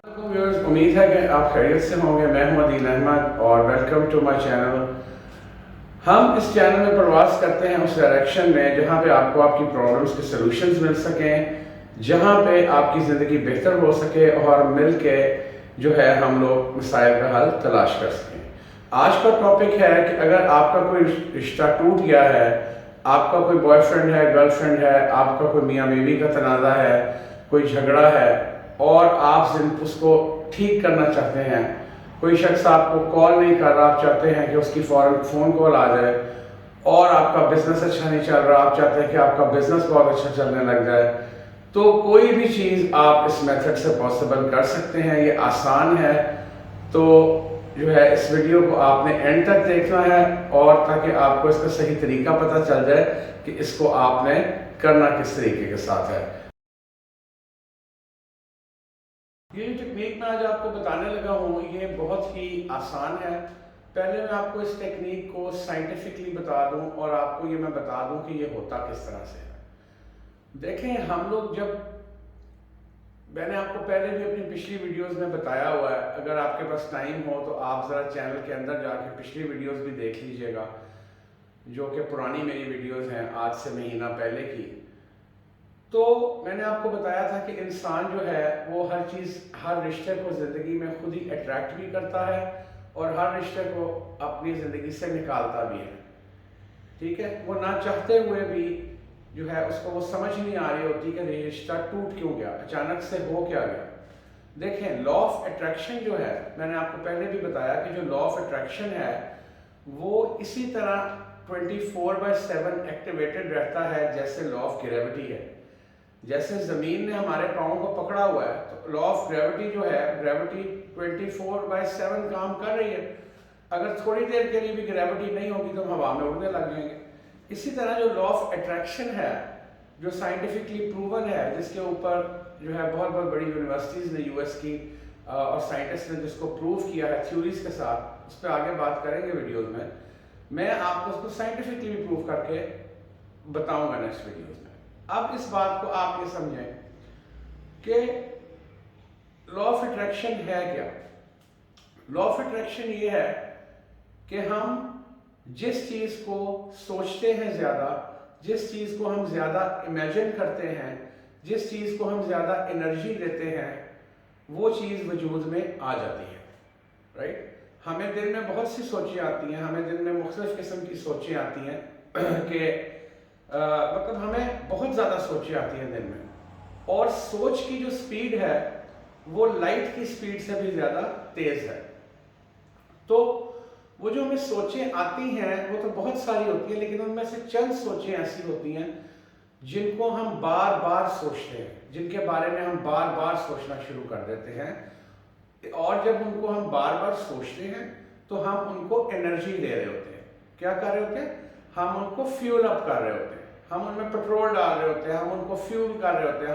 Viewers, उम्मीद है कि आप खैरियत से होंगे। मैं हूं अदील अहमद और वेलकम टू माय चैनल। हम इस चैनल में प्रवास करते हैं उस डायरेक्शन में जहां पे आपको आपकी प्रॉब्लम्स के सलूशंस मिल सकें, जहां पे आपकी ज़िंदगी बेहतर हो सके और मिल के जो है हम लोग मसाइल का हल तलाश कर सकें। आज का टॉपिक है कि अगर आपका कोई रिश्ता टूट गया है, आपका कोई बॉयफ्रेंड है, गर्लफ्रेंड है, आपका कोई मियाँ बीवी का तनाज़ा है, कोई झगड़ा है और आप उसको ठीक करना चाहते हैं, कोई शख्स आपको कॉल नहीं कर रहा, आप चाहते हैं कि उसकी फ़ौरन फ़ोन कॉल आ जाए, और आपका बिजनेस अच्छा नहीं चल रहा, आप चाहते हैं कि आपका बिजनेस बहुत अच्छा चलने लग जाए, तो कोई भी चीज़ आप इस मेथड से पॉसिबल कर सकते हैं। ये आसान है। तो जो है इस वीडियो को आपने एंड तक देखना है और ताकि आपको इसका सही तरीका पता चल जाए कि इसको आपने करना किस तरीके के साथ है। ये जो टेक्निक मैं आज आपको बताने लगा हूँ ये बहुत ही आसान है। पहले मैं आपको इस टेक्निक को साइंटिफिकली बता दूं और आपको ये मैं बता दूं कि ये होता किस तरह से है। देखें, हम लोग जब, मैंने आपको पहले भी अपनी पिछली वीडियोस में बताया हुआ है, अगर आपके पास टाइम हो तो आप ज़रा चैनल के अंदर जाके पिछली वीडियोस भी देख लीजिएगा, जो कि पुरानी मेरी वीडियोस हैं, आज से महीना पहले की। तो मैंने आपको बताया था कि इंसान जो है वो हर चीज़, हर रिश्ते को ज़िंदगी में खुद ही अट्रैक्ट भी करता है और हर रिश्ते को अपनी ज़िंदगी से निकालता भी है। ठीक है, वो ना चाहते हुए भी जो है उसको वो समझ नहीं आ रही होती कि ये रिश्ता टूट क्यों गया, अचानक से हो क्या गया। देखें, लॉ ऑफ अट्रैक्शन जो है, मैंने आपको पहले भी बताया कि जो लॉ ऑफ अट्रैक्शन है वो इसी तरह 24/7 एक्टिवेटेड रहता है जैसे लॉ ऑफ ग्रेविटी है। जैसे ज़मीन ने हमारे पाँव को पकड़ा हुआ है, तो लॉ ऑफ ग्रेविटी जो है, ग्रेविटी 24/7 काम कर रही है। अगर थोड़ी देर के लिए भी ग्रेविटी नहीं होगी तो हम हवा में उड़ने लग जाएंगे। इसी तरह जो लॉ ऑफ अट्रैक्शन है, जो साइंटिफिकली प्रूवन है, जिसके ऊपर जो है बहुत बहुत बड़ी यूनिवर्सिटीज़ ने, यूएस की और साइंटिस्ट ने जिसको प्रूव किया है थ्योरीज के साथ, उस पर आगे बात करेंगे वीडियोज़ में। मैं आपको उसको साइंटिफिकली भी प्रूव करके बताऊंगा नेक्स्ट वीडियोज़ में। अब इस बात को आप ये समझें कि लॉ ऑफ अट्रैक्शन है क्या। लॉ ऑफ अट्रैक्शन ये है कि हम जिस चीज़ को सोचते हैं ज़्यादा, जिस चीज़ को हम ज़्यादा इमेजिन करते हैं, जिस चीज़ को हम ज़्यादा एनर्जी देते हैं, वो चीज़ वजूद में आ जाती है। राइट। हमें दिन में बहुत सी सोचें आती हैं, हमें दिन में मुख्तलिफ किस्म की सोचें आती हैं कि मतलब हमें बहुत ज़्यादा सोचें आती हैं दिन में, और सोच की जो स्पीड है वो लाइट की स्पीड से भी ज़्यादा तेज़ है। तो वो जो हमें सोचें आती हैं वो तो बहुत सारी होती हैं, लेकिन उनमें से चंद सोचें ऐसी होती हैं जिनको हम बार बार सोचते हैं, जिनके बारे में हम बार बार सोचना शुरू कर देते हैं, और जब उनको हम बार बार सोचते हैं तो हम उनको एनर्जी दे रहे होते हैं। क्या कर रहे होते हैं? हम उनको फ्यूल अप कर रहे होते हैं, हम उनमें पेट्रोल डाल रहे होते हैं, हम उनको फ्यूल कर रहे होते हैं,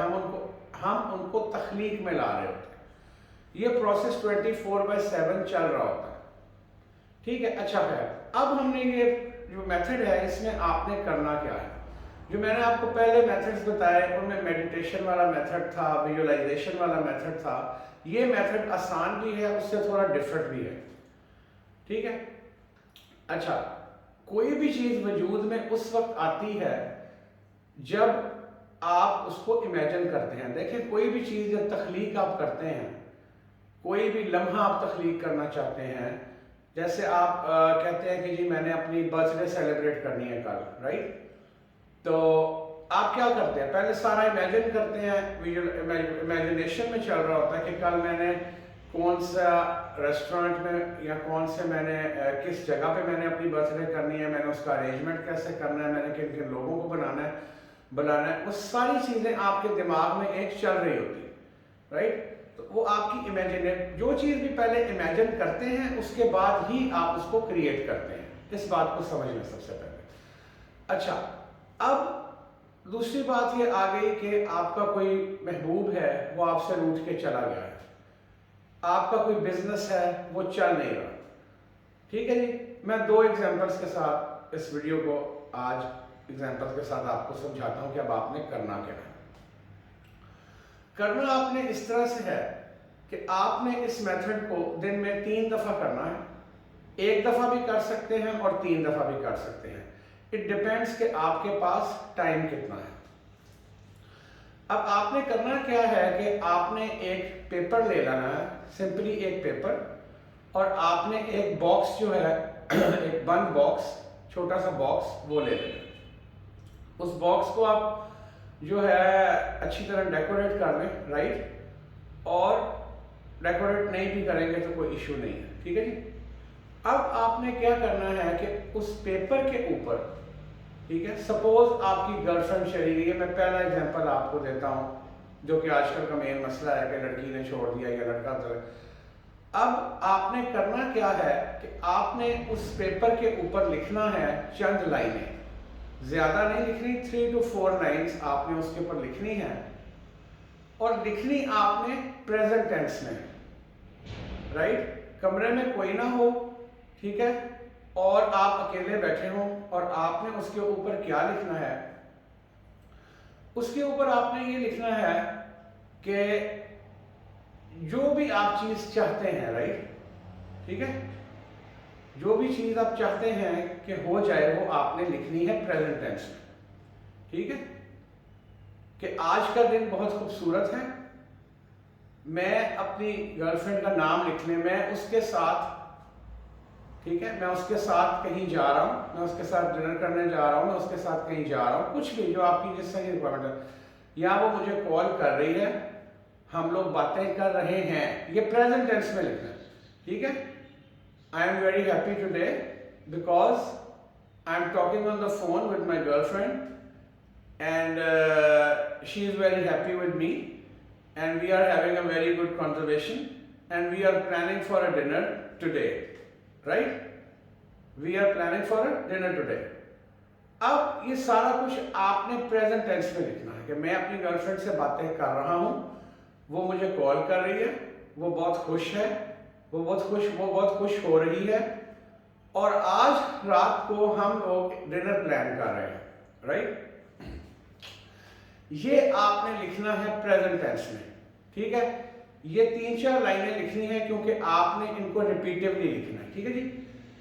हम उनको तख्लीक में ला रहे होते हैं। ये प्रोसेस 24/7 चल रहा होता है। ठीक है, अच्छा है। अब हमने ये जो मेथड है इसमें आपने करना क्या है, जो मैंने आपको पहले मेथड्स बताए उनमें मेडिटेशन वाला मेथड था, विजुअलाइजेशन वाला मेथड था। ये मेथड आसान भी है, उससे थोड़ा डिफरेंट भी है। ठीक है, अच्छा, कोई भी चीज़ वजूद में उस वक्त आती है जब आप उसको इमेजिन करते हैं। देखिए, कोई भी चीज़ जब तख्लीक आप करते हैं, कोई भी लम्हा आप तख्लीक करना चाहते हैं, जैसे आप कहते हैं कि जी मैंने अपनी बर्थडे सेलिब्रेट करनी है कल, राइट। तो आप क्या करते हैं? पहले सारा इमेजिन करते हैं, इमेजिनेशन में चल रहा होता है कि कल मैंने कौन सा रेस्टोरेंट में या कौन से मैंने किस जगह पे मैंने अपनी बर्थडे करनी है, मैंने उसका अरेंजमेंट कैसे करना है, मैंने किन किन लोगों को बुलाना है, वो सारी चीज़ें आपके दिमाग में एक चल रही होती है। राइट। तो वो आपकी इमेजिन, जो चीज़ भी पहले इमेजिन करते हैं उसके बाद ही आप उसको क्रिएट करते हैं। इस बात को समझना सबसे पहले। अच्छा, अब दूसरी बात ये आ गई कि आपका कोई महबूब है, वो आपसे रूठ के चला गया है, आपका कोई बिजनेस है वो चल नहीं रहा। ठीक है जी, मैं दो एग्जांपल्स के साथ इस वीडियो को आज एग्जांपल्स के साथ आपको समझाता हूं कि अब आपने करना क्या है। करना आपने इस तरह से है कि आपने इस मेथड को दिन में 3 दफ़ा करना है। एक दफ़ा भी कर सकते हैं और 3 दफ़ा भी कर सकते हैं। इट डिपेंड्स कि आपके पास टाइम कितना है। अब आपने करना क्या है कि आपने एक पेपर ले लेना है, सिंपली एक पेपर, और आपने एक बॉक्स जो है एक बंद बॉक्स, छोटा सा बॉक्स, वो ले लेना। उस बॉक्स को आप जो है अच्छी तरह डेकोरेट कर लें, राइट, और डेकोरेट नहीं भी करेंगे तो कोई इशू नहीं है, ठीक है जी। अब आपने क्या करना है कि उस पेपर के ऊपर, ठीक है, सपोज आपकी गर्लफ्रेंड चली गई है, मैं पहला एग्जांपल आपको देता हूँ जो कि आजकल का मेन मसला है कि लड़की ने छोड़ दिया या लड़का तो। अब आपने करना क्या है कि आपने उस पेपर के ऊपर लिखना है चंद लाइनें, ज्यादा नहीं लिखनी, 3 to 4 लाइन्स आपने उसके ऊपर लिखनी है, और लिखनी आपने प्रेजेंट टेंस में, राइट। कमरे में कोई ना हो, ठीक है, और आप अकेले बैठे हो, और आपने उसके ऊपर क्या लिखना है, उसके ऊपर आपने ये लिखना है कि जो भी आप चीज चाहते हैं, राइट, ठीक है, जो भी चीज आप चाहते हैं कि हो जाए वो आपने लिखनी है प्रेजेंट टेंस में, ठीक है। कि आज का दिन बहुत खूबसूरत है, मैं अपनी गर्लफ्रेंड का नाम लिखने में उसके साथ, ठीक है, मैं उसके साथ कहीं जा रहा हूँ, मैं उसके साथ डिनर करने जा रहा हूँ, मैं उसके साथ कहीं जा रहा हूँ, कुछ भी जो आपकी जिस तरह की रिक्वायरमेंट है, या वो मुझे कॉल कर रही है, हम लोग बातें कर रहे हैं, ये प्रेजेंट टेंस में लिखना है, ठीक है। I am very happy today because I am talking on the phone with my girlfriend and she is very happy with me and we are having a very good conversation and we are planning for a dinner today, right, we are planning for a dinner today। अब ये सारा कुछ आपने present tense में लिखना है कि मैं अपनी गर्लफ्रेंड से बातें कर रहा हूँ, वो मुझे कॉल कर रही है, वो बहुत खुश है, वो बहुत खुश हो रही है, और आज रात को हम लोग डिनर प्लान कर रहे हैं, राइट। ये आपने लिखना है प्रेजेंट टेंस में, ठीक है। ये 3-4 लाइनें लिखनी है क्योंकि आपने इनको रिपीटिवली लिखना है, ठीक है जी।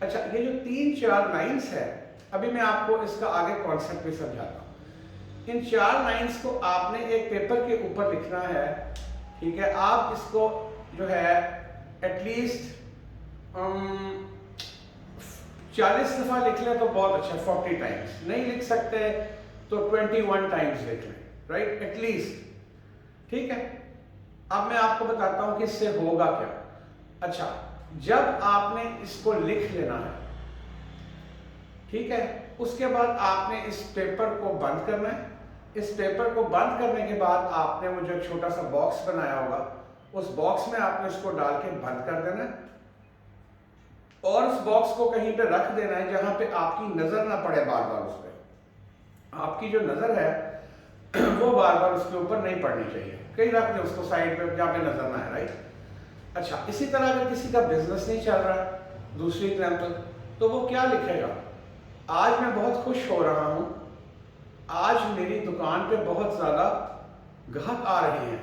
अच्छा, ये जो 3-4 लाइन्स है, अभी मैं आपको इसका आगे कॉन्सेप्ट भी समझाता हूँ। इन 4 लाइन्स को आपने एक पेपर के ऊपर लिखना है, ठीक है। आप इसको जो है एटलीस्ट 40 दफा लिख लें तो बहुत अच्छा, 40 टाइम्स नहीं लिख सकते तो 21 टाइम्स लिख लें, राइट, एटलीस्ट, ठीक है। अब मैं आपको बताता हूं कि इससे होगा क्या। अच्छा, जब आपने इसको लिख लेना है, ठीक है, उसके बाद आपने इस पेपर को बंद करना है। इस पेपर को बंद करने के बाद आपने वो जो छोटा सा बॉक्स बनाया होगा, उस बॉक्स में आपने इसको डाल के बंद कर देना है, और उस बॉक्स को कहीं पे रख देना है जहां पे आपकी नजर ना पड़े बार बार उस पर। आपकी जो नजर है वो बार बार उसके ऊपर नहीं पड़नी चाहिए, कहीं रख दे उसको साइड पे जहाँ पे नजर ना है, राइट। अच्छा, इसी तरह अगर किसी का बिजनेस नहीं चल रहा, दूसरी एग्जाम्पल, तो वो क्या लिखेगा, आज मैं बहुत खुश हो रहा हूँ, आज मेरी दुकान पे बहुत ज्यादा ग्राहक आ रहे हैं,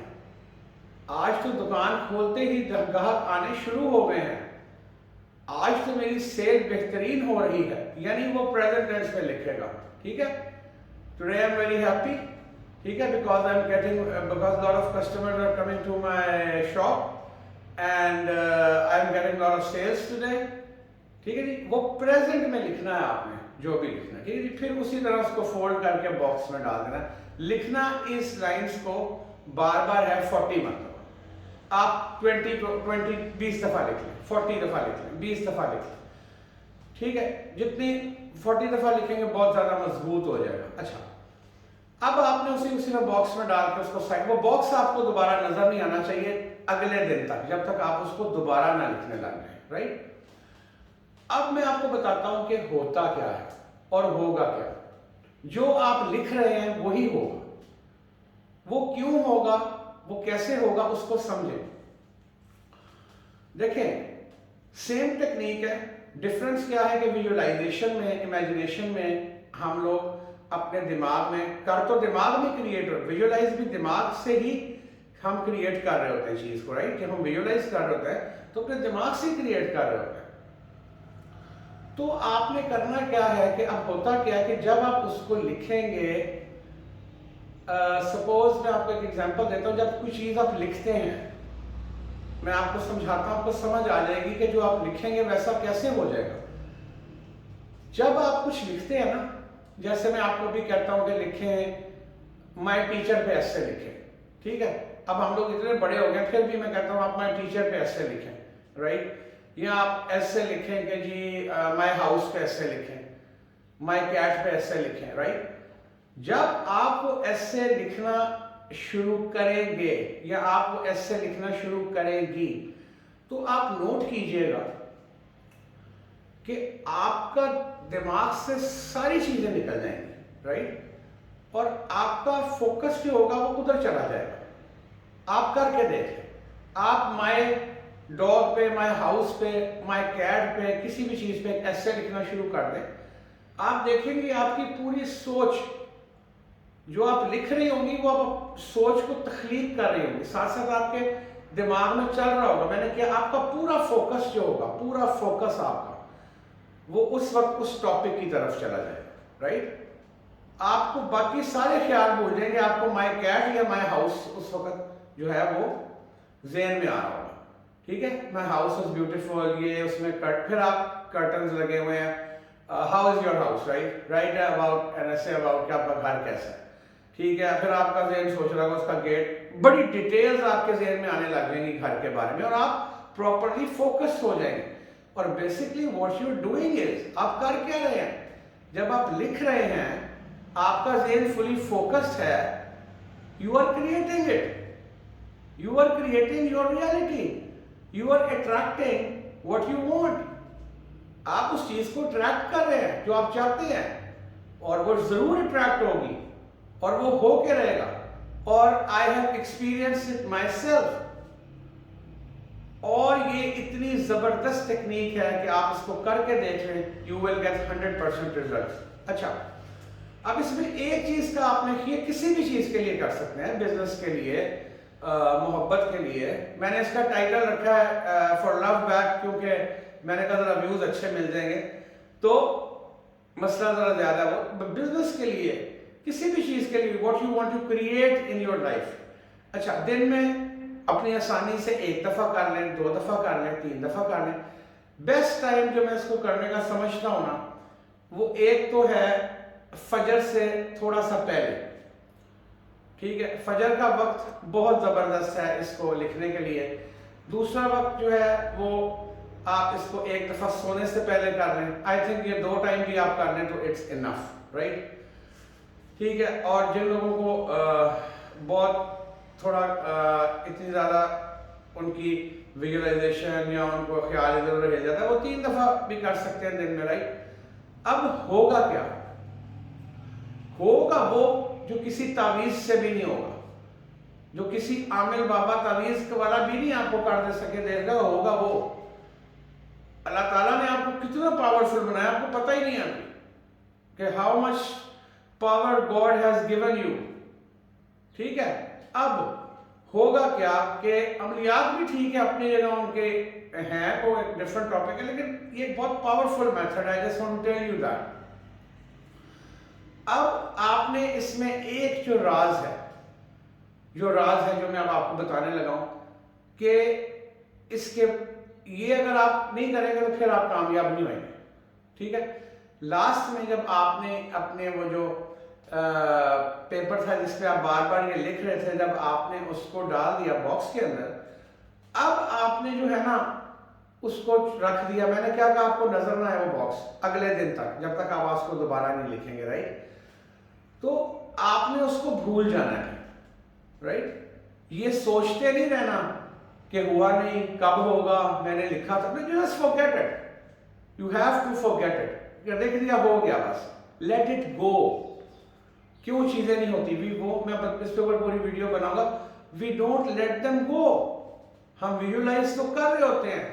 आज तो दुकान खोलते ही ग्राहक आने शुरू हो गए हैं, आज तो मेरी सेल बेहतरीन हो रही है, यानी वो प्रेजेंट टेंस में लिखेगा, ठीक है। Today I am very happy, ठीक है, because lot of customers are coming to my shop and I am getting lot of sales today, ठीक है जी। वो प्रेजेंट में लिखना है आपने जो भी लिखना है, ठीक है जी। फिर उसी तरह उसको फोल्ड करके बॉक्स में डाल देना। लिखना इस लाइंस को बार बार है 40 मतलब आप 20 दफा लिख लें, 40 दफा लिख लें, 20 दफा लिख लें, ठीक है। जितनी 40 दफा लिखेंगे बहुत ज्यादा मजबूत हो जाएगा। अच्छा, अब आपने उसी बॉक्स में डाल के उसको साइड, वो बॉक्स आपको दोबारा नजर नहीं आना चाहिए अगले दिन तक, जब तक आप उसको दोबारा ना लिखने लग जाए, राइट। अब मैं आपको बताता हूं कि होता क्या है और होगा क्या। जो आप लिख रहे हैं वही होगा, वो क्यों होगा, वो कैसे होगा, उसको समझें। देखें, सेम टेक्निक है, डिफरेंस क्या है कि विजुअलाइजेशन में, इमेजिनेशन में हम लोग अपने दिमाग में कर तो दिमाग में क्रिएट हो, विजुअलाइज भी दिमाग से ही हम क्रिएट कर रहे होते हैं चीज को, राइट, जब हम विजुअलाइज कर रहे होते हैं तो अपने दिमाग से क्रिएट कर रहे होते हैं। तो आपने करना क्या है कि अब होता क्या है कि जब आप उसको लिखेंगे, सपोज मैं आपको एक एग्जांपल देता हूँ, जब कोई चीज आप लिखते हैं, मैं आपको समझाता हूँ, आपको समझ आ जाएगी कि जो आप लिखेंगे वैसा कैसे हो जाएगा। जब आप कुछ लिखते हैं ना, जैसे मैं आपको भी कहता हूँ कि लिखें माय टीचर पे ऐसे लिखें, ठीक है, अब हम लोग इतने बड़े हो गए फिर भी मैं कहता हूँ आप माय टीचर पे ऐसे लिखें, राइट, या आप ऐसे लिखें कि जी माय हाउस पे ऐसे लिखें, माय कैट पे ऐसे लिखें, राइट। जब आप वो ऐसे लिखना शुरू करेंगे या आप वो ऐसे लिखना शुरू करेंगी तो आप नोट कीजिएगा कि आपका दिमाग से सारी चीजें निकल जाएंगी, राइट, और आपका फोकस जो होगा वो उधर चला जाएगा। आप करके देखें, आप माय डॉग पे, माय हाउस पे, माय कैट पे, किसी भी चीज पे ऐसे लिखना शुरू कर दें, आप देखेंगे आपकी पूरी सोच जो आप लिख रही होंगी वो आप सोच को तख्लीक कर रही होंगी, साथ साथ आपके दिमाग में चल रहा होगा। मैंने क्या, आपका पूरा फोकस जो होगा, पूरा फोकस आपका वो उस वक्त उस टॉपिक की तरफ चला जाएगा, राइट। आपको बाकी सारे ख्याल भूल जाएंगे, आपको माय कैट या माय हाउस उस वक्त जो है वो ज़हन में आ रहा होगा, ठीक है, माय हाउस इज ब्यूटीफुल, ये उसमें फिर आप कर्टन्स लगे हुए हैं, how is your house, right, right about and ऐसे अबाउट कि आपका घर कैसा है, ठीक है, फिर आपका ज़हन सोच रहा होगा उसका गेट, बड़ी डिटेल्स आपके ज़हन में आने लग जाएंगी घर के बारे में और आप प्रॉपर्ली फोकस्ड हो जाएंगे। और basically what you are doing is, आप कर क्या रहे हैं, जब आप लिख रहे हैं आपका ज़हन फुली फोकस्ड है, you are creating it, you are creating your reality, you are attracting what you want, आप उस चीज को अट्रैक्ट कर रहे हैं जो आप चाहते हैं और वो जरूर अट्रैक्ट होगी और वो हो के रहेगा। और I have experience it my self, और ये इतनी जबरदस्त टेक्निक है कि आप इसको करके देख लें, यू विल गेट 100% रिजल्ट। अच्छा, अब इसमें एक चीज का आपने, ये किसी भी चीज के लिए कर सकते हैं, बिजनेस के लिए, मोहब्बत के लिए, मैंने इसका टाइटल रखा है फॉर लव बैक, क्योंकि मैंने कहा जरा व्यूज अच्छे मिल जाएंगे तो मसला जरा ज्यादा हो। बिजनेस के लिए, किसी भी चीज के लिए, what you want to create in your life. अच्छा, दिन में अपनी आसानी से एक दफा कर लें, 2 दफा कर लें, 3 दफा कर लें। बेस्ट टाइम जो मैं इसको करने का समझता हूं ना, वो एक तो है फजर से थोड़ा सा पहले, ठीक है, फजर का वक्त बहुत ज़बरदस्त है इसको लिखने के लिए। दूसरा वक्त जो है वो आप इसको एक दफ़ा सोने से पहले कर लें, आई थिंक ये 2 टाइम भी आप कर लें तो इट्स इनफ, राइट, ठीक है। और जिन लोगों को बहुत थोड़ा इतनी ज़्यादा उनकी विजुअलाइजेशन या उनको ख्याल इधर उधर हिल जाता है, वो 3 दफ़ा भी कर सकते हैं दिन में, राइट। अब होगा क्या, होगा वो जो किसी तावीज से भी नहीं होगा, जो किसी आमिल बाबा तावीज वाला भी नहीं आपको कर दे सके देगा, होगा वो अल्लाह ताला ने आपको कितना पावरफुल बनाया, आपको पता ही नहीं है कि how much power God has given you, ठीक है। अब होगा क्या कि अमलियात भी ठीक है अपनी जगह उनके हैं, वो एक डिफरेंट टॉपिक है, लेकिन ये बहुत पावरफुल मेथड है, just want to tell you that. अब आपने इसमें एक जो राज है जो मैं अब आपको बताने लगा हूं कि इसके, ये अगर आप नहीं करेंगे तो फिर आप कामयाब नहीं होंगे, ठीक है। लास्ट में जब आपने अपने वो जो पेपर था जिसपे आप बार बार ये लिख रहे थे, जब आपने उसको डाल दिया बॉक्स के अंदर, अब आपने जो है ना उसको रख दिया। मैंने क्या कहा, आपको नजर ना आए वो बॉक्स अगले दिन तक, जब तक आप उसको दोबारा नहीं लिखेंगे, राइट। तो आपने उसको भूल जाना है, राइट। ये सोचते नहीं रहना कि हुआ नहीं, कब होगा, मैंने लिखा था, you just forget it, you have to forget it, देख दिया हो गया बस, लेट इट गो। क्यों चीजें नहीं होती भी, वो मैं इस पे ऊपर पूरी वीडियो बनाऊंगा। We don't let them go. हम विजुअलाइज तो कर रहे होते हैं,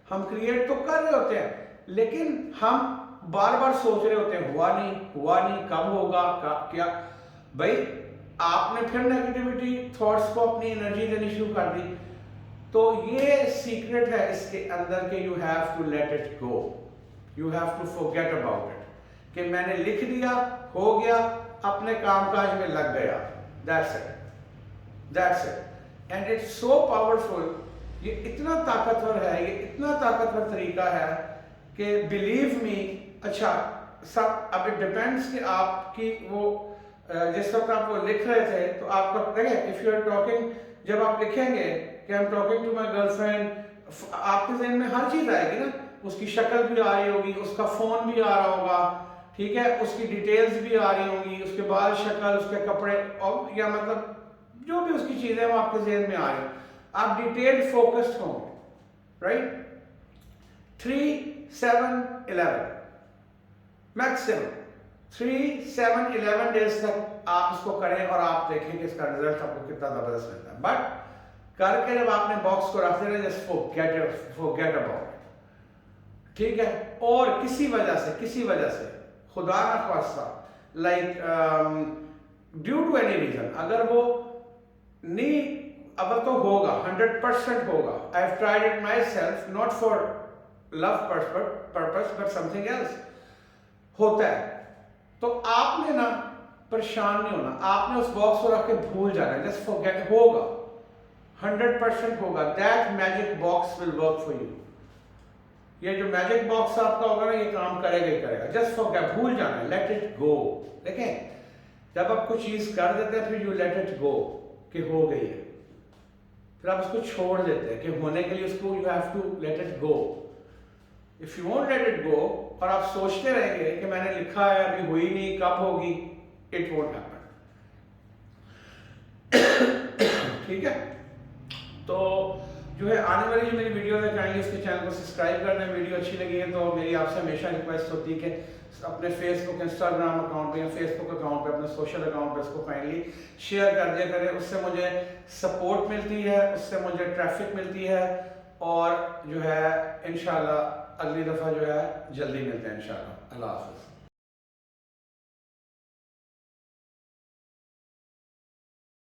हम क्रिएट तो कर रहे होते हैं, लेकिन हम बार बार सोच रहे होते हैं हुआ नहीं, कब होगा, क्या। भाई आपने फिर नेगेटिविटी थॉट्स को अपनी एनर्जी देनी शुरू कर दी। तो ये सीक्रेट है इसके अंदर कि you have to let it go, you have to forget about it, कि मैंने लिख दिया, हो गया, अपने कामकाज में लग गया, that's it, that's it. And it's so powerful, ये इतना ताकतवर है, ये इतना ताकतवर तरीका है कि बिलीव मी। अच्छा सब अब इट डिपेंड्स कि आपकी वो जिस वक्त आप वो लिख रहे थे तो आपका देखें, इफ यू आर टॉकिंग, जब आप लिखेंगे कि I am talking to my girlfriend, आपके जहन में हर चीज आएगी ना, उसकी शक्ल भी आ रही होगी, उसका फोन भी आ रहा होगा, ठीक है, उसकी डिटेल्स भी आ रही होंगी, उसके बाल, शक्ल, उसके कपड़े, और या मतलब जो भी उसकी चीजें वो आपके जहन में आ रही, आप डिटेल फोकस्ड होंगे, राइट। 3, 7, 11 मैक्सिमम 3, 7, 11 डेज तक आप इसको करें और आप देखेंगे इसका रिजल्ट आपको कितना जबरदस्त मिलता है। बट करके जब आपने बॉक्स को रख देना, जस्ट फॉरगेट अबाउट इट, ठीक है। और किसी वजह से खुदा ना खास्ता, like due to any reason, अगर वो नहीं, अब तो होगा 100% होगा, I have tried it myself, not for love purpose but something else, होता है, तो आपने ना परेशान नहीं होना, आपने उस बॉक्स को रख के भूल जाना है, जस्ट फॉरगेट, होगा 100% होगा, that magic box will work for you. ये जो मैजिक बॉक्स आपका होगा ना, ये काम करेगा ही करेगा, जस्ट फॉरगेट, भूल जाना है, लेट इट गो। देखें, जब आप कुछ चीज कर देते हैं फिर यू लेट इट गो कि हो गई है, फिर आप उसको छोड़ देते हैं कि होने के लिए उसको you have to let it go. If you won't let it go और आप सोचते रहेंगे कि मैंने लिखा है अभी हुई नहीं, कब होगी, इट वोंट हैपन, ठीक है। तो जो है आने वाली जो मेरी वीडियो है, काइंडली उसके चैनल को सब्सक्राइब कर दें। वीडियो अच्छी लगी है तो मेरी आपसे हमेशा रिक्वेस्ट होती है कि अपने फेसबुक, इंस्टाग्राम अकाउंट पे या फेसबुक अकाउंट पे, अपने सोशल अकाउंट पे इसको काइंडली शेयर कर दिया करें। उससे मुझे सपोर्ट मिलती है, उससे मुझे ट्रैफिक मिलती है, और जो है इंशाल्लाह अगली दफ़ा जो है जल्दी मिलते हैं इंशाल्लाह। अल्लाह हाफ़िज़।